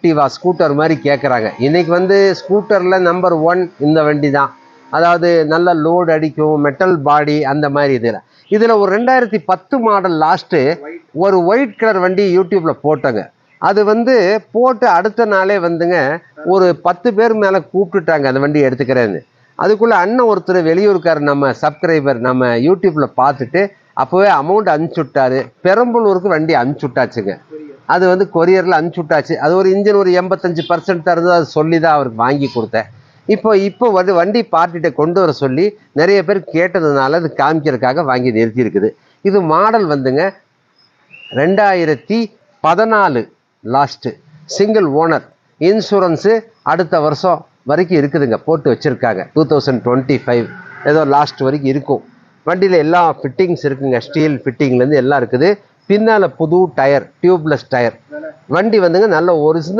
ஆக்டிவா scooter மாதிரி கேட்குறாங்க. இன்றைக்கி வந்து ஸ்கூட்டரில் நம்பர் 1 இந்த வண்டி தான். அதாவது நல்ல லோடு அடிக்கும், மெட்டல் பாடி அந்த மாதிரி இதில் ஒரு 2010 மாடல் லாஸ்ட்டு ஒரு ஒயிட் கலர் வண்டி யூடியூப்பில் போட்டோங்க. அது வந்து போட்டு அடுத்த நாளே வந்துங்க ஒரு 10 பேர் மேலே கூப்பிட்டுட்டாங்க அந்த வண்டி எடுத்துக்கிறேன்னு. அதுக்குள்ளே அண்ணன் ஒருத்தர் வெளியூருக்கார் நம்ம சப்ஸ்கிரைபர் நம்ம யூடியூப்பில் பார்த்துட்டு அப்போவே அமௌண்ட் அனுப்பிச்சி விட்டாரு. பெரம்பலூருக்கு வண்டி அனுப்பிச்சி விட்டாச்சுங்க. அது வந்து கொரியரில் அனுப்பிச்சி விட்டாச்சு. அது ஒரு இன்ஜின் ஒரு 85% தருது. அது சொல்லி தான் அவருக்கு வாங்கி கொடுத்தேன். இப்போ வந்து வண்டி பார்ட்டிகிட்ட கொண்டு வர சொல்லி நிறைய பேர் கேட்டதுனால அது காமிக்கிறதுக்காக வாங்கி நிறுத்தியிருக்குது. இது மாடல் வந்துங்க 2014 லாஸ்ட்டு, சிங்கிள் ஓனர், இன்சூரன்ஸு அடுத்த வருஷம் வரைக்கும் இருக்குதுங்க, போட்டு வச்சுருக்காங்க. 2025 ஏதோ லாஸ்ட் வரைக்கும் இருக்கும். வண்டியில் எல்லா ஃபிட்டிங்ஸ் இருக்குங்க, ஸ்டீல் ஃபிட்டிங்லேருந்து எல்லாம் இருக்குது. பின்னால் புது டயர், டியூப்லெஸ் டயர். வண்டி வந்துங்க நல்ல ஒரிஜினல்